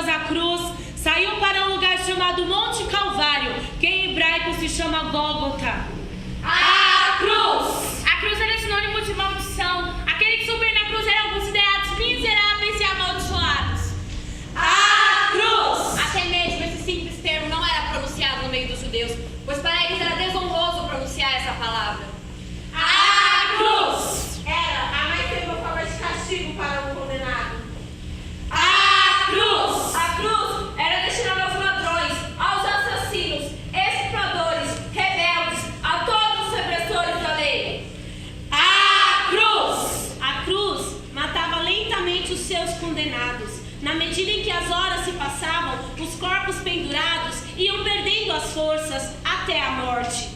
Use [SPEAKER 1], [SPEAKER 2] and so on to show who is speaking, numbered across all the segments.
[SPEAKER 1] costas à cruz, saiu para um lugar chamado Monte Calvário, que em hebraico se chama Gólgota.
[SPEAKER 2] A cruz! A cruz era sinônimo de maldição. Aquele que subir na cruz eram considerados miseráveis e amaldiçoados.
[SPEAKER 1] A cruz!
[SPEAKER 2] Até mesmo esse simples termo não era pronunciado no meio dos judeus, pois para eles era desonroso pronunciar essa palavra.
[SPEAKER 1] A cruz!
[SPEAKER 3] Era a mais terrível forma de castigo para um condenado.
[SPEAKER 1] A cruz!
[SPEAKER 2] A cruz era destinada aos ladrões, aos assassinos, estupradores, rebeldes, a todos os repressores da lei.
[SPEAKER 1] A cruz! A cruz matava lentamente os seus condenados. Na medida em que as horas se passavam, os corpos pendurados iam perdendo as forças até a morte.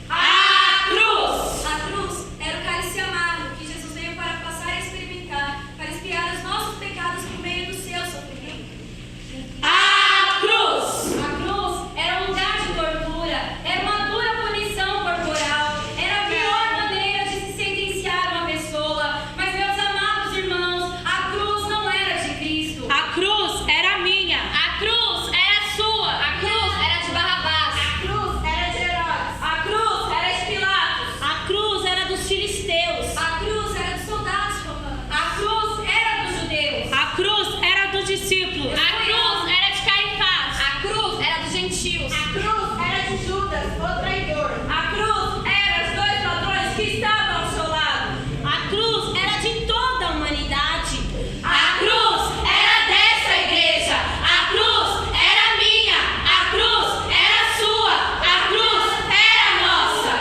[SPEAKER 1] A cruz!
[SPEAKER 2] A cruz era o cálice amargo que Jesus veio para passar e experimentar, para expiar os nossos pecados por meio do seu sofrimento.
[SPEAKER 1] A cruz!
[SPEAKER 2] A cruz era um lugar de tortura, era uma dura punição corporal, era a pior maneira de se sentenciar uma pessoa. Mas, meus amados irmãos, a cruz não era de Cristo.
[SPEAKER 1] A cruz era minha.
[SPEAKER 2] A cruz era sua. A cruz era de Barrabás.
[SPEAKER 3] A cruz era de Herodes.
[SPEAKER 2] A cruz era de Pilatos.
[SPEAKER 1] A cruz era dos filisteus.
[SPEAKER 2] A cruz era dos soldados romanos. A cruz era dos judeus.
[SPEAKER 1] A cruz era dos discípulos.
[SPEAKER 2] A cruz era de Caifás. A cruz era dos gentios.
[SPEAKER 3] A cruz era de Judas, o traidor.
[SPEAKER 2] A cruz era os dois ladrões que estavam ao seu lado.
[SPEAKER 1] A cruz era de toda a humanidade.
[SPEAKER 2] A cruz era dessa igreja. A cruz era minha. A cruz era sua. A cruz era nossa.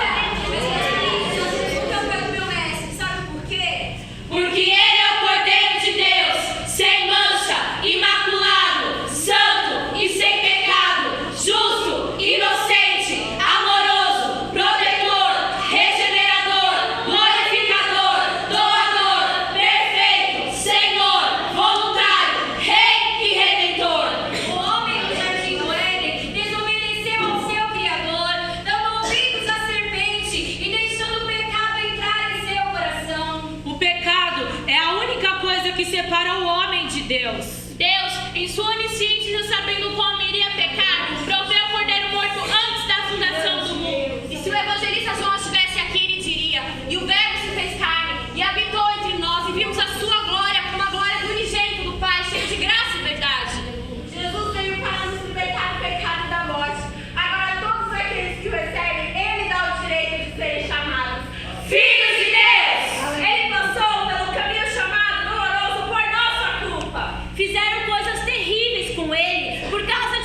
[SPEAKER 2] Jesus nunca foi o meu mestre. Sabe por quê?
[SPEAKER 1] Porque ele é o Cordeiro de Deus, sem mancha, imaculado, santo e sem pecado, justo, inocente, amoroso, protetor, regenerador, glorificador, doador, perfeito, Senhor, voluntário, Rei e Redentor.
[SPEAKER 2] O homem do jardim do Éden desobedeceu ao seu Criador, dando ouvidos à serpente e deixando o pecado entrar em seu coração.
[SPEAKER 1] O pecado é a única coisa que separa o homem de Deus.
[SPEAKER 2] Deus, em sua onisciência, sabendo como iria pecar, proveu o cordeiro morto antes da fundação do mundo. E se o evangelista João estivesse aqui, ele diria: e o verbo se fez carne e habitou entre nós, e vimos a sua glória como a glória do unigênito do Pai, cheio de graça e verdade.
[SPEAKER 3] Jesus veio para nos libertar do pecado e da morte. Agora todos aqueles que o recebem, ele dá o direito de serem chamados
[SPEAKER 1] Filhos de Deus!
[SPEAKER 2] Ele passou pelo caminho chamado doloroso por nossa culpa.
[SPEAKER 1] Fizeram coisas terríveis com ele por causa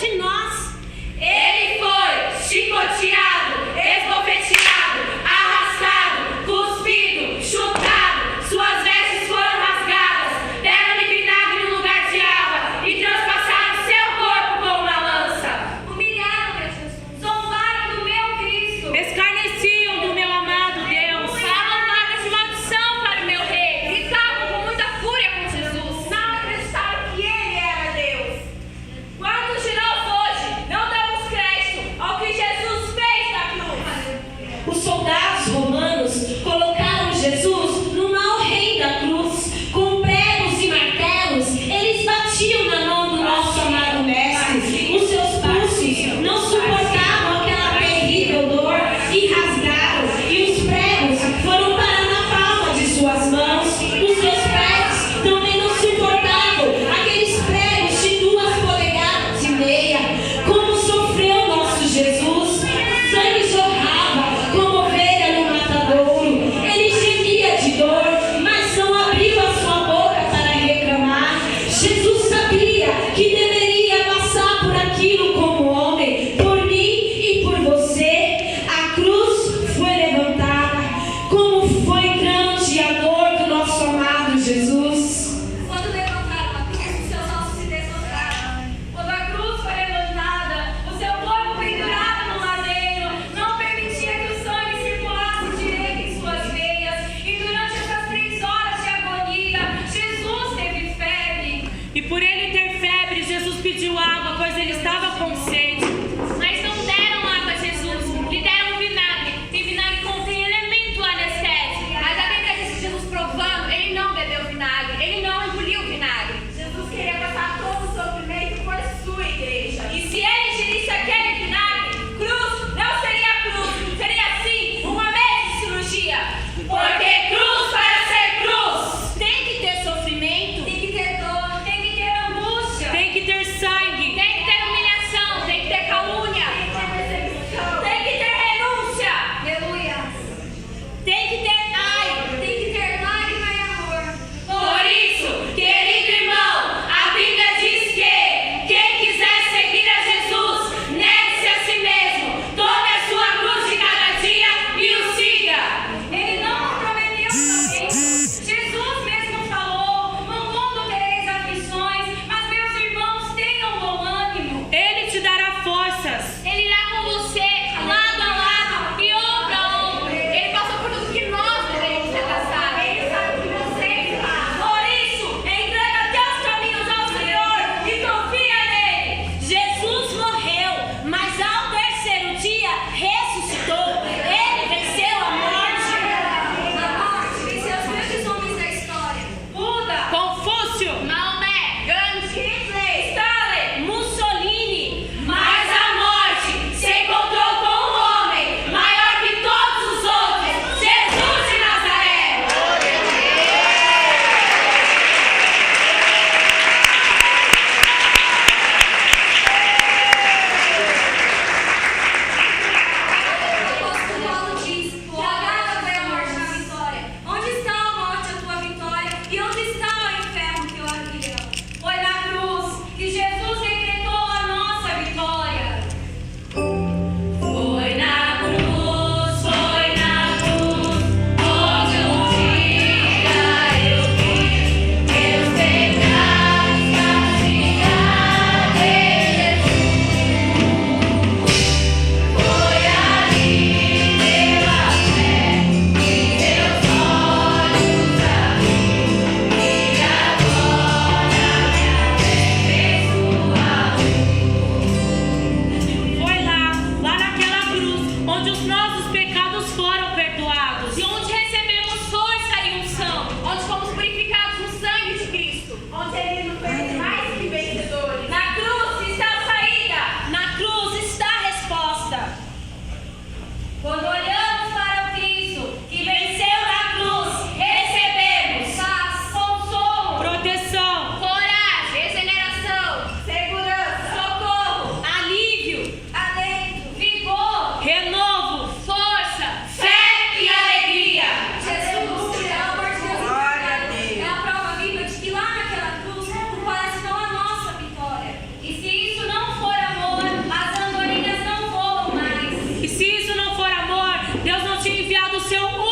[SPEAKER 1] enviado o seu